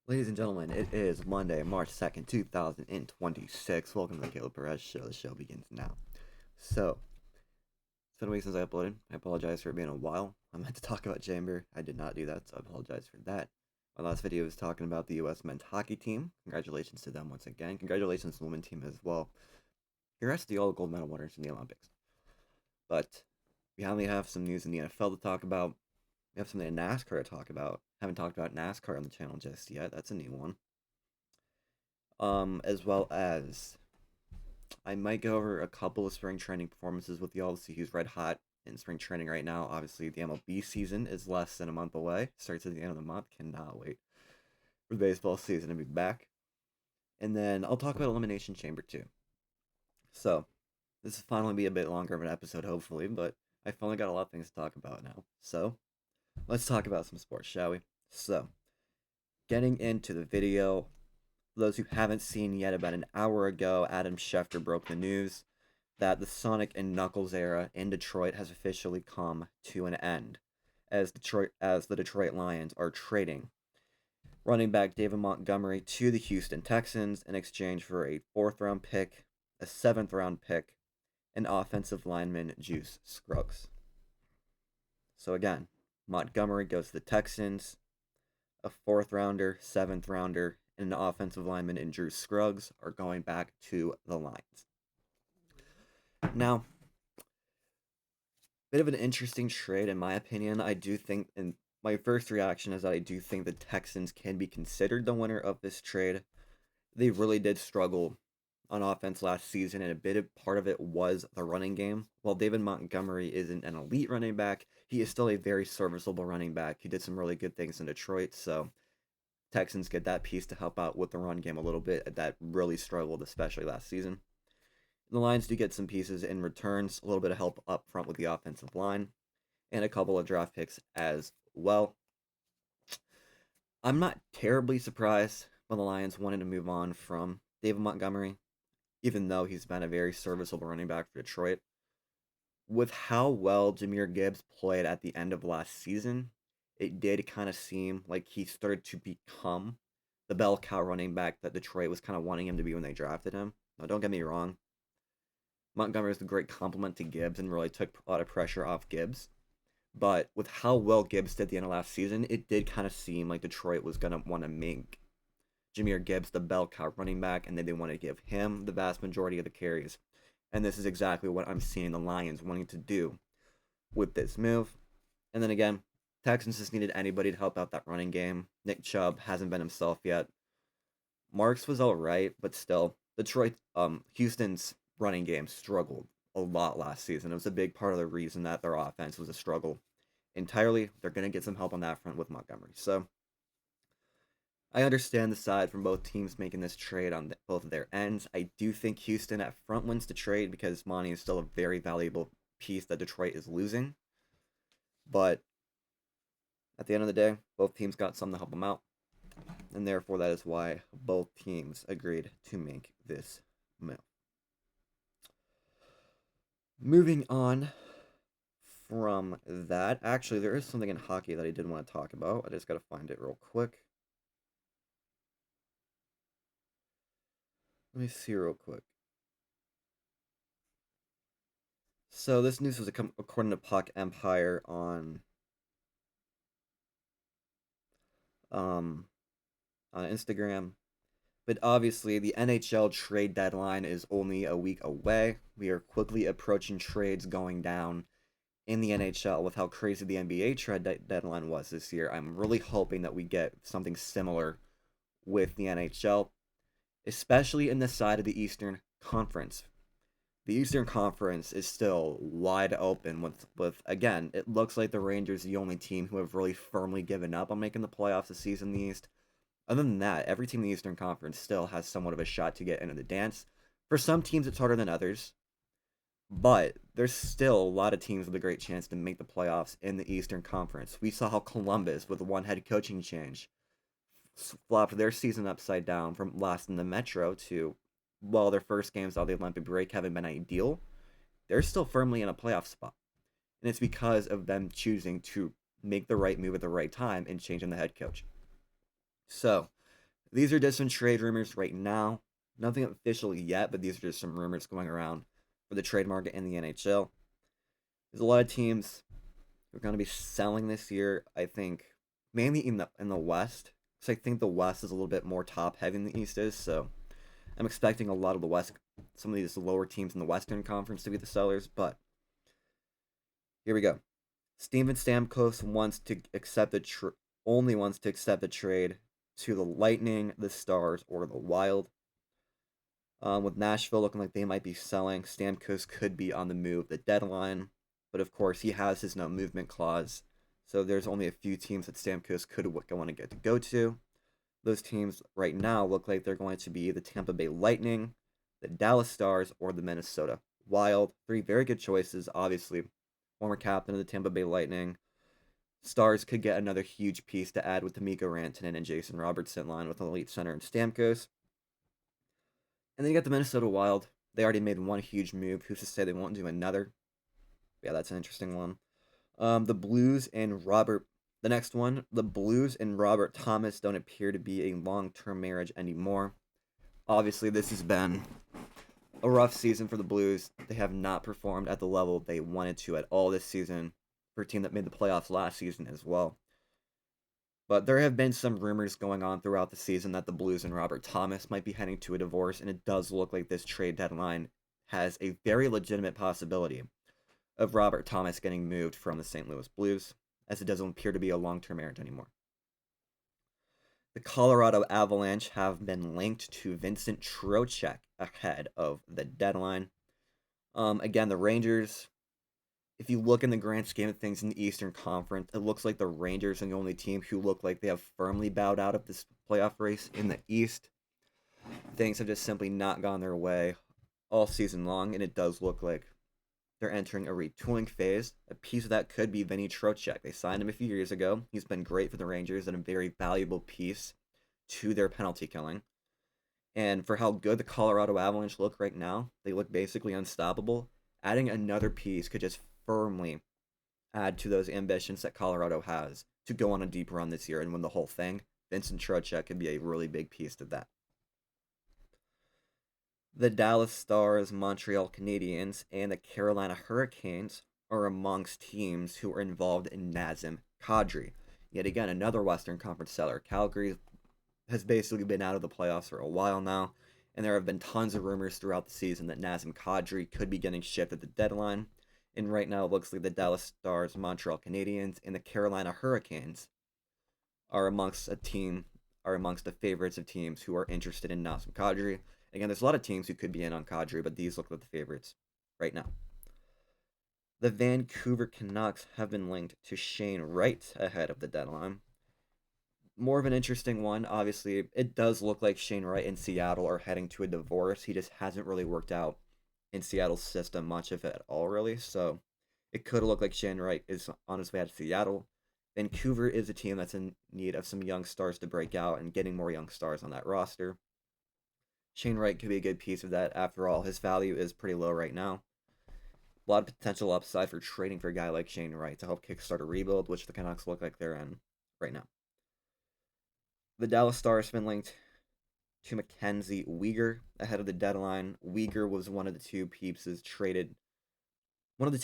Ladies and gentlemen, it is Monday, March 2nd, 2026. Welcome to the Caleb Perez Show. The show begins now. It's been a week since I uploaded. I apologize for it being a while. I meant to talk about Chamber. I did not do that, so I apologize for that. My last video was talking about the U.S. men's hockey team. Congratulations to them once again. Congratulations to the women's team as well. Congrats to all the gold medal winners in the Olympics. But we only have some news in the NFL to talk about. We have something in NASCAR to talk about. Haven't talked about NASCAR on the channel just yet. That's a new one. As well as I might go over a couple of spring training performances with y'all to see who's red hot in spring training right now. Obviously, the MLB season is less than a month away. Starts at the end of the month. Cannot wait for the baseball season to be back. And then I'll talk about Elimination Chamber too. So, this will finally be a bit longer of an episode, hopefully, but I finally got a lot of things to talk about now. So, let's talk about some sports, shall we? So, getting into the video, for those who haven't seen yet, about an hour ago, Adam Schefter broke the news that the Sonic and Knuckles era in Detroit has officially come to an end, as the Detroit Lions are trading running back David Montgomery to the Houston Texans in exchange for a 4th-round pick, a 7th-round pick, and offensive lineman Juice Scruggs. So again, Montgomery goes to the Texans, a 4th-rounder, 7th-rounder, and an offensive lineman in Drew Scruggs are going back to the Lions. Now, bit of an interesting trade in my opinion. I do think, and my first reaction is that I do think the Texans can be considered the winner of this trade. They really did struggle on offense last season, and part of it was the running game. While David Montgomery isn't an elite running back, he is still a very serviceable running back. He did some really good things in Detroit, so Texans get that piece to help out with the run game a little bit. That really struggled, especially last season. The Lions do get some pieces in returns, a little bit of help up front with the offensive line, and a couple of draft picks as well. I'm not terribly surprised when the Lions wanted to move on from David Montgomery, even though he's been a very serviceable running back for Detroit. With how well Jahmyr Gibbs played at the end of last season, it did kind of seem like he started to become the bell cow running back that Detroit was kind of wanting him to be when they drafted him. Now, don't get me wrong. Montgomery was a great compliment to Gibbs and really took a lot of pressure off Gibbs. But with how well Gibbs did at the end of last season, it did kind of seem like Detroit was going to want to make Jahmyr Gibbs the bell cow running back, and then they want to give him the vast majority of the carries. And this is exactly what I'm seeing the Lions wanting to do with this move. And then again, Texans just needed anybody to help out that running game. Nick Chubb hasn't been himself yet. Marks was alright, but still, Houston's running game struggled a lot last season. It was a big part of the reason that their offense was a struggle entirely. They're going to get some help on that front with Montgomery. So, I understand the side from both teams making this trade on both of their ends. I do think Houston at front wins the trade because Monty is still a very valuable piece that Detroit is losing. But at the end of the day, both teams got something to help them out. And therefore, that is why both teams agreed to make this move. Moving on from that, actually, there is something in hockey that I did want to talk about. I just got to find it real quick. Let me see real quick. So this news was according to Puck Empire on Instagram. But obviously, the NHL trade deadline is only a week away. We are quickly approaching trades going down in the NHL with how crazy the NBA trade deadline was this year. I'm really hoping that we get something similar with the NHL, especially in the side of the Eastern Conference. The Eastern Conference is still wide open with again, it looks like the Rangers are the only team who have really firmly given up on making the playoffs this season in the East. Other than that, every team in the Eastern Conference still has somewhat of a shot to get into the dance. For some teams, it's harder than others, but there's still a lot of teams with a great chance to make the playoffs in the Eastern Conference. We saw how Columbus, with one head coaching change, flopped their season upside down from last in the Metro to, while their first games out of the Olympic break haven't been ideal, they're still firmly in a playoff spot. And it's because of them choosing to make the right move at the right time and changing the head coach. So, These are just some trade rumors right now. Nothing official yet, but these are just some rumors going around for the trade market in the NHL. There's a lot of teams who are going to be selling this year. I think mainly in the West, because I think the West is a little bit more top heavy than the East is. So I'm expecting a lot of the West, some of these lower teams in the Western Conference to be the sellers. But here we go. Steven Stamkos only wants to accept a trade to the Lightning, the Stars, or the Wild. With Nashville looking like they might be selling, Stamkos could be on the move at the deadline, but of course he has his no movement clause, so there's only a few teams that Stamkos could want to get to go to. Those teams right now look like they're going to be the Tampa Bay Lightning, the Dallas Stars, or the Minnesota Wild. Three very good choices, obviously. Former captain of the Tampa Bay Lightning. Stars could get another huge piece to add with the Mikko Rantanen and Jason Robertson line with an elite center and Stamkos. And then you got the Minnesota Wild. They already made one huge move. Who's to say they won't do another? Yeah, that's an interesting one. The Blues and Robert. The next one, the Blues and Robert Thomas don't appear to be a long-term marriage anymore. Obviously, this has been a rough season for the Blues. They have not performed at the level they wanted to at all this season for a team that made the playoffs last season as well. But there have been some rumors going on throughout the season that the Blues and Robert Thomas might be heading to a divorce, and it does look like this trade deadline has a very legitimate possibility of Robert Thomas getting moved from the St. Louis Blues, as it doesn't appear to be a long-term marriage anymore. The Colorado Avalanche have been linked to Vincent Trocheck ahead of the deadline. Again, the Rangers, if you look in the grand scheme of things in the Eastern Conference, it looks like the Rangers are the only team who look like they have firmly bowed out of this playoff race. In the East, things have just simply not gone their way all season long, and it does look like they're entering a retooling phase. A piece of that could be Vinny Trocheck. They signed him a few years ago. He's been great for the Rangers and a very valuable piece to their penalty killing. And for how good the Colorado Avalanche look right now, they look basically unstoppable. Adding another piece could just firmly add to those ambitions that Colorado has to go on a deep run this year and win the whole thing. Vincent Trocheck could be a really big piece to that. The Dallas Stars, Montreal Canadiens, and the Carolina Hurricanes are amongst teams who are involved in Nazem Kadri. Yet again, another Western Conference seller. Calgary has basically been out of the playoffs for a while now, and there have been tons of rumors throughout the season that Nazem Kadri could be getting shipped at the deadline. And right now, it looks like the Dallas Stars, Montreal Canadiens, and the Carolina Hurricanes are amongst the favorites of teams who are interested in Nazem Kadri. Again, there's a lot of teams who could be in on Kadri, but these look like the favorites right now. The Vancouver Canucks have been linked to Shane Wright ahead of the deadline. More of an interesting one. Obviously, it does look like Shane Wright and Seattle are heading to a divorce. He just hasn't really worked out in Seattle's system much of it at all, really. So it could look like Shane Wright is on his way out to Seattle. Vancouver is a team that's in need of some young stars to break out and getting more young stars on that roster. Shane Wright could be a good piece of that. After all, his value is pretty low right now. A lot of potential upside for trading for a guy like Shane Wright to help kickstart a rebuild, which the Canucks look like they're in right now. The Dallas Stars have been linked to Mackenzie Weegar ahead of the deadline. Weegar was one of the two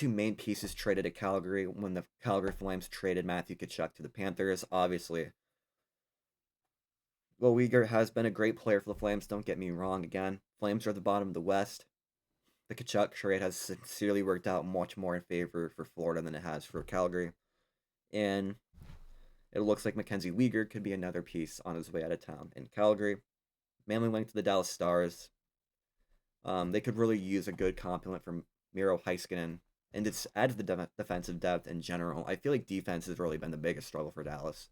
main pieces traded at Calgary when the Calgary Flames traded Matthew Tkachuk to the Panthers. Obviously, well, Weegar has been a great player for the Flames, don't get me wrong. Again, Flames are at the bottom of the West. The Tkachuk trade has sincerely worked out much more in favor for Florida than it has for Calgary. And it looks like Mackenzie Weegar could be another piece on his way out of town in Calgary. Mainly linked to the Dallas Stars. They could really use a good complement from Miro Heiskanen and it's add to the defensive depth in general. I feel like defense has really been the biggest struggle for Dallas.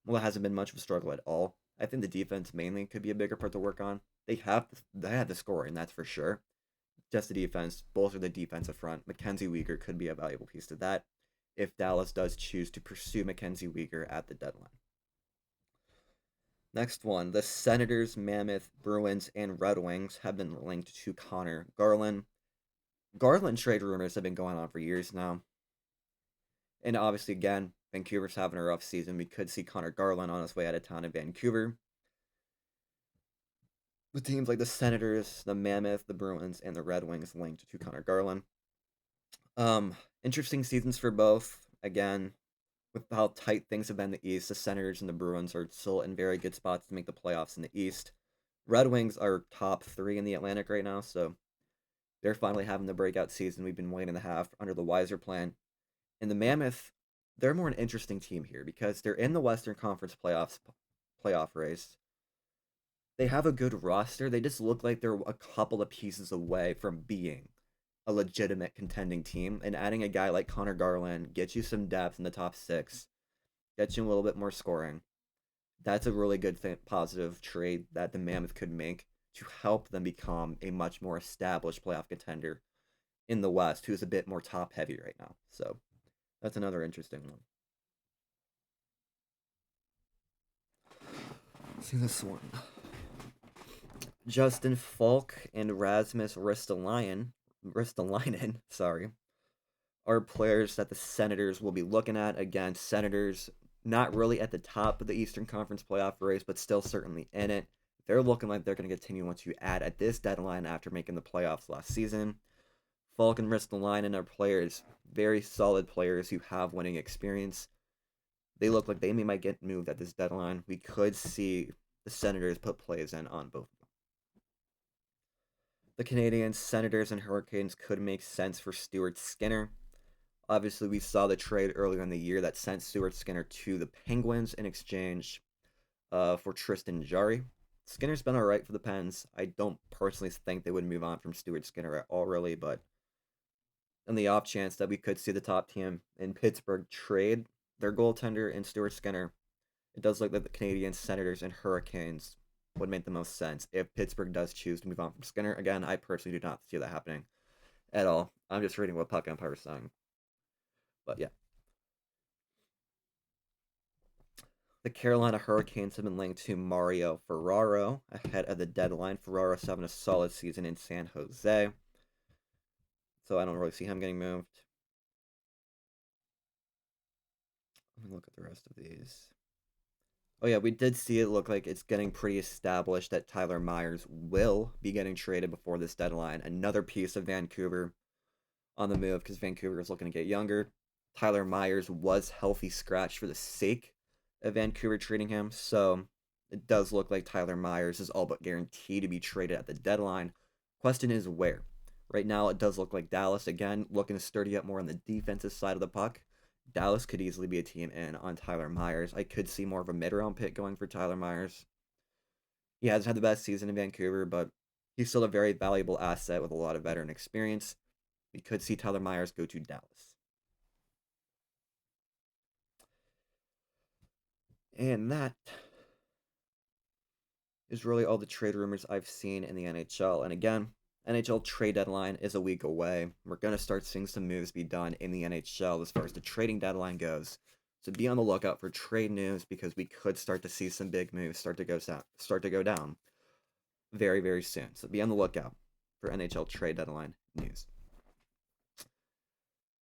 Well, it hasn't been much of a struggle at all. I think the defense mainly could be a bigger part to work on. They have the scoring, that's for sure. Just the defense, bolster the defensive front. Mackenzie Weegar could be a valuable piece to that if Dallas does choose to pursue Mackenzie Weegar at the deadline. Next one, the Senators, Mammoth, Bruins, and Red Wings have been linked to Connor Garland. Garland trade rumors have been going on for years now. And obviously, again, Vancouver's having a rough season. We could see Connor Garland on his way out of town in Vancouver. With teams like the Senators, the Mammoth, the Bruins, and the Red Wings linked to Connor Garland. Interesting seasons for both. Again, with how tight things have been in the East, the Senators and the Bruins are still in very good spots to make the playoffs in the East. Red Wings are top 3 in the Atlantic right now, so they're finally having the breakout season we've been waiting to have under the Weiser plan. And the Mammoth, they're more an interesting team here because they're in the Western Conference playoff race. They have a good roster. They just look like they're a couple of pieces away from being a legitimate contending team. And adding a guy like Connor Garland gets you some depth in the top 6, gets you a little bit more scoring. That's a really good positive trade that the Mammoth could make to help them become a much more established playoff contender in the West, who's a bit more top heavy right now. So that's another interesting one. Let's see this one. Justin Falk and Rasmus Ristolainen, sorry, are players that the Senators will be looking at. Again, Senators not really at the top of the Eastern Conference playoff race, but still certainly in it. They're looking like they're going to continue to add at this deadline after making the playoffs last season. Falk and Ristolainen are players, very solid players who have winning experience. They look like they might get moved at this deadline. We could see the Senators put plays in on both. The Canadiens, Senators, and Hurricanes could make sense for Stuart Skinner. Obviously, we saw the trade earlier in the year that sent Stuart Skinner to the Penguins in exchange for Tristan Jarry. Skinner's been all right for the Pens. I don't personally think they would move on from Stuart Skinner at all, really, but in the off chance that we could see the top team in Pittsburgh trade their goaltender and Stuart Skinner, it does look like the Canadiens, Senators, and Hurricanes would make the most sense if Pittsburgh does choose to move on from Skinner. Again, I personally do not see that happening at all. I'm just reading what Puck Empire is saying. But yeah. The Carolina Hurricanes have been linked to Mario Ferraro ahead of the deadline. Ferraro's having a solid season in San Jose, so I don't really see him getting moved. Let me look at the rest of these. Oh yeah, we did see it look like it's getting pretty established that Tyler Myers will be getting traded before this deadline. Another piece of Vancouver on the move because Vancouver is looking to get younger. Tyler Myers was healthy scratch for the sake of Vancouver trading him, so it does look like Tyler Myers is all but guaranteed to be traded at the deadline. Question is where? Right now, it does look like Dallas, again, looking to sturdy up more on the defensive side of the puck. Dallas could easily be a team in on Tyler Myers. I could see more of a mid-round pick going for Tyler Myers. He hasn't had the best season in Vancouver, but he's still a very valuable asset with a lot of veteran experience. We could see Tyler Myers go to Dallas. And that is really all the trade rumors I've seen in the NHL. And again, NHL trade deadline is a week away. We're going to start seeing some moves be done in the NHL as far as the trading deadline goes. So be on the lookout for trade news because we could start to see some big moves start to go down very, very soon. So be on the lookout for NHL trade deadline news.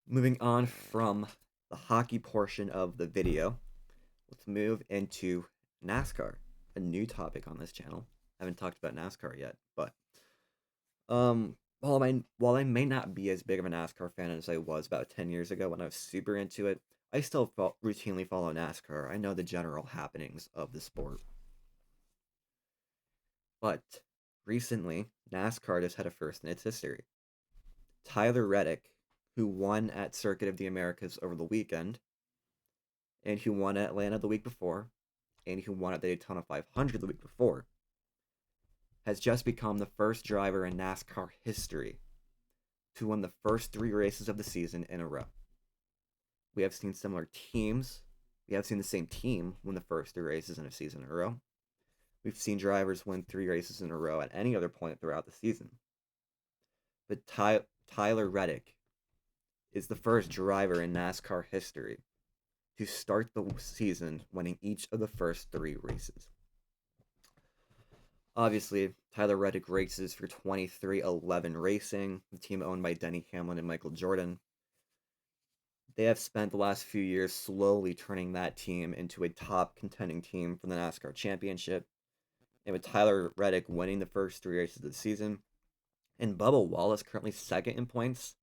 Moving on from the hockey portion of the video, let's move into NASCAR, a new topic on this channel. I haven't talked about NASCAR yet, but while I may not be as big of a NASCAR fan as I was about 10 years ago when I was super into it, I still routinely follow NASCAR. I know the general happenings of the sport. But recently, NASCAR just had a first in its history. Tyler Reddick, who won at Circuit of the Americas over the weekend, and who won at Atlanta the week before, and who won at the Daytona 500 the week before, has just become the first driver in NASCAR history to win the first 3 races of the season in a row. We have seen similar teams. We have seen the same team win the first 3 races in a season in a row. We've seen drivers win 3 races in a row at any other point throughout the season. But Tyler Reddick is the first driver in NASCAR history to start the season winning each of the first 3 races. Obviously, Tyler Reddick races for 2311 Racing, the team owned by Denny Hamlin and Michael Jordan. they have spent the last few years slowly turning that team into a top contending team for the NASCAR championship. And with Tyler Reddick winning the first three races of the season, and Bubba Wallace currently second in points,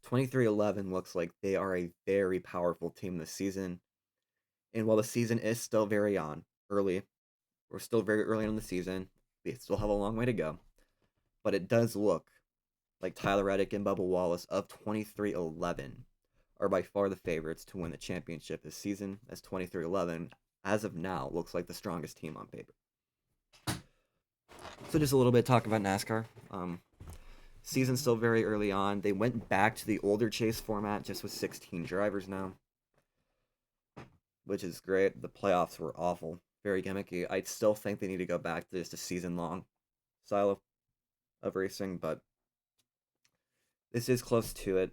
23-11 looks like they are a very powerful team this season. And while the season is still very early, we're still very early in the season, we still have a long way to go. But it does look like Tyler Reddick and Bubba Wallace of 23-11 are by far the favorites to win the championship this season, as 23-11, as of now, looks like the strongest team on paper. So just a little bit talk about NASCAR. Season's still very early on. They went back to the older chase format, just with 16 drivers now, which is great. The playoffs were awful, very gimmicky. I still think they need to go back to just a season-long style of racing, but this is close to it.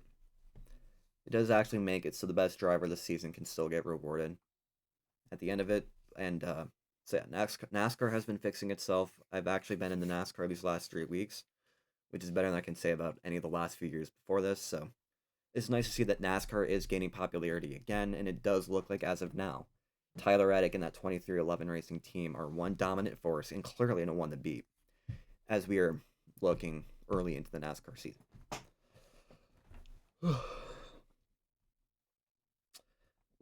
It does actually make it so the best driver of the season can still get rewarded at the end of it. And so yeah, NASCAR has been fixing itself. I've actually been in the NASCAR these last 3 weeks, which is better than I can say about any of the last few years before this. So it's nice to see that NASCAR is gaining popularity again, and it does look like as of now, Tyler Reddick and that 23-11 racing team are one dominant force and clearly in a one to beat as we are looking early into the NASCAR season.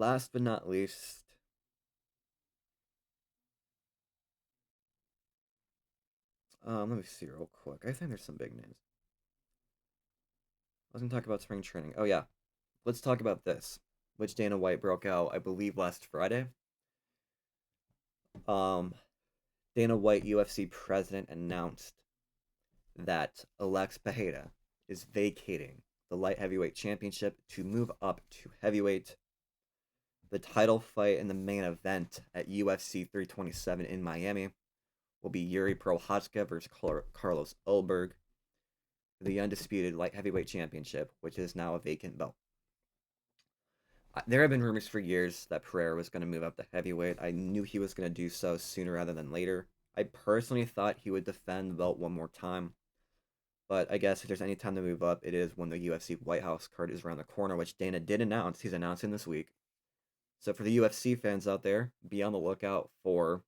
Last but not least, let me see real quick. I think there's some big names. I was going to talk about spring training. Oh, yeah. Let's talk about this, which Dana White broke out, I believe, last Friday. Dana White, UFC president, announced that Alex Pereira is vacating the light heavyweight championship to move up to heavyweight. The title fight in the main event at UFC 327 in Miami will be Yuri Prochazka versus Carlos Ulberg, the undisputed light heavyweight championship, which is now a vacant belt. There have been rumors for years that Pereira was going to move up to heavyweight. I knew he was going to do so sooner rather than later. I personally thought he would defend the belt one more time. But I guess if there's any time to move up, it is when the UFC White House card is around the corner, which Dana did announce. He's announcing this week. So for the UFC fans out there, be on the lookout for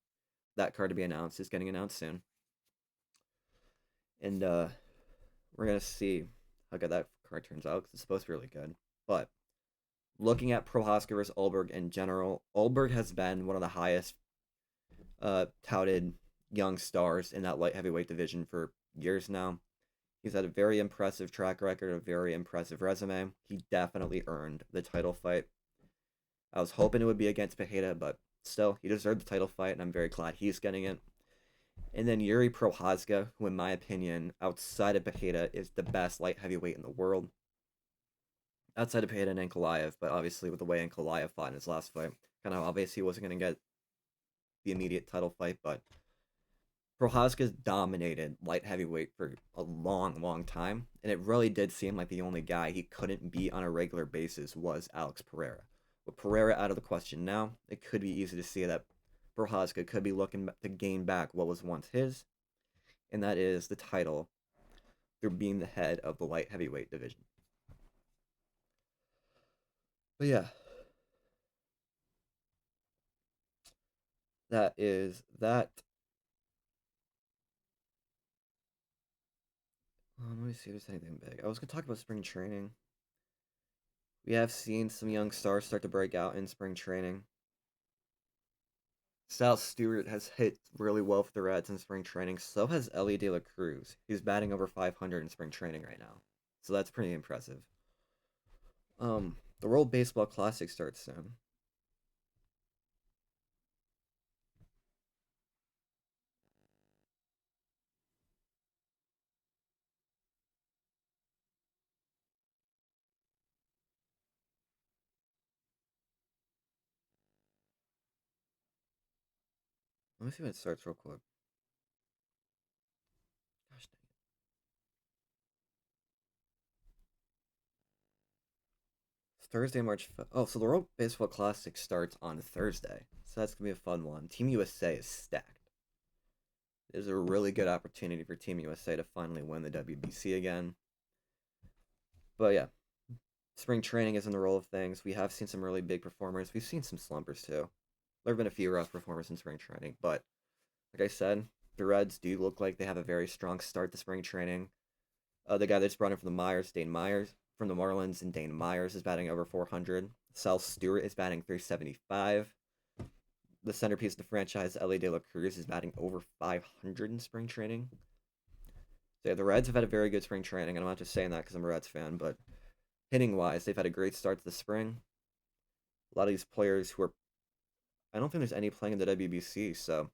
that card to be announced. It's getting announced soon. And we're going to see how good that card turns out, because it's supposed to be really good. But looking at Prochazka versus Ulberg in general, Ulberg has been one of the highest touted young stars in that light heavyweight division for years now. He's had a very impressive track record, a very impressive resume. He definitely earned the title fight. I was hoping it would be against Pereira, but still, he deserved the title fight, and I'm very glad he's getting it. And then Yuri Prochazka, who in my opinion, outside of Pereira, is the best light heavyweight in the world. Outside of Pereira and Ankalaev, but obviously with the way Ankalaev fought in his last fight, kind of obvious he wasn't going to get the immediate title fight, but Prochazka's dominated light heavyweight for a long, long time, and it really did seem like the only guy he couldn't beat on a regular basis was Alex Pereira. With Pereira out of the question now, it could be easy to see that Prochazka could be looking to gain back what was once his, and that is the title through being the head of the light heavyweight division. But yeah, that is that. Let me see if there's anything big. I was going to talk about spring training. We have seen some young stars start to break out in spring training. Sal Stewart has hit really well for the Reds in spring training. So has Ellie De La Cruz. He's batting over 500 in spring training right now. So that's pretty impressive. The World Baseball Classic starts soon. Let me see when it starts real quick. Gosh dang it. It's Thursday, March 5th. Oh, so the World Baseball Classic starts on Thursday. So that's going to be a fun one. Team USA is stacked. There's a really good opportunity for Team USA to finally win the WBC again. But yeah, spring training is in the roll of things. We have seen some really big performers. We've seen some slumpers too. There have been a few rough performers in spring training, but like I said, the Reds do look like they have a very strong start to spring training. The guy that's brought in from the Myers, from the Marlins, and Dane Myers is batting over 400. Sal Stewart is batting 375. The centerpiece of the franchise, Ellie De La Cruz, is batting over 500 in spring training. So yeah, the Reds have had a very good spring training, and I'm not just saying that because I'm a Reds fan, but hitting wise, they've had a great start to the spring. A lot of these players who are, I don't think there's any playing in the WBC, so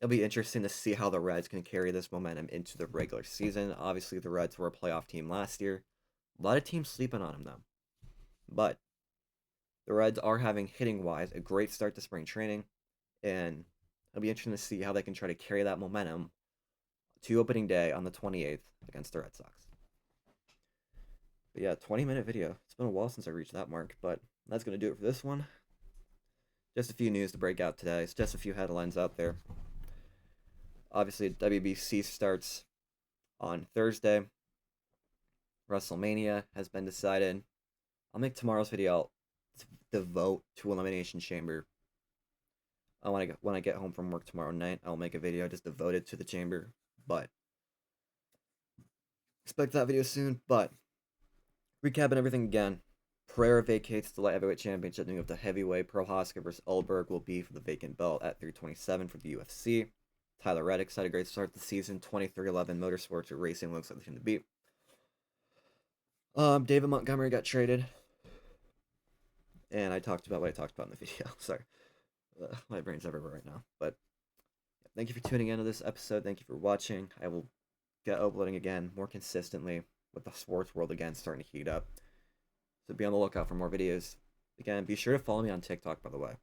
it'll be interesting to see how the Reds can carry this momentum into the regular season. Obviously, the Reds were a playoff team last year. A lot of teams sleeping on them, though. But the Reds are having, hitting wise, a great start to spring training, and it'll be interesting to see how they can try to carry that momentum to opening day on the 28th against the Red Sox. But yeah, 20-minute video. It's been a while since I reached that mark, but that's going to do it for this one. Just a few news to break out today. It's just a few headlines out there. Obviously, WBC starts on Thursday. WrestleMania has been decided. I'll make tomorrow's video devote to Elimination Chamber. When I get home from work tomorrow night, I'll make a video just devoted to the chamber. But expect that video soon. But recapping everything again. Pereira vacates the light heavyweight championship, moving up to heavyweight. Prohaska versus Ulberg will be for the vacant belt at 327 for the UFC. Tyler Reddick had a great start to the season. 23-11 Motorsports or Racing looks like the team to beat. David Montgomery got traded. And I talked about what I talked about in the video. Sorry. My brain's everywhere right now. But thank you for tuning into this episode. Thank you for watching. I will get uploading again more consistently with the sports world again starting to heat up. So be on the lookout for more videos. Again, be sure to follow me on TikTok, by the way.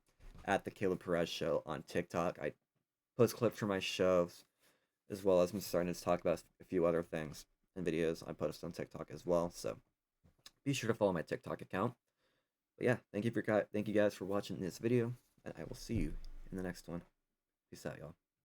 At The Caleb Perez Show on TikTok. I post clips from my shows, as well as I'm starting to talk about a few other things and videos I post on TikTok as well. So be sure to follow my TikTok account. But yeah, thank you guys for watching this video, and I will see you in the next one. Peace out, y'all.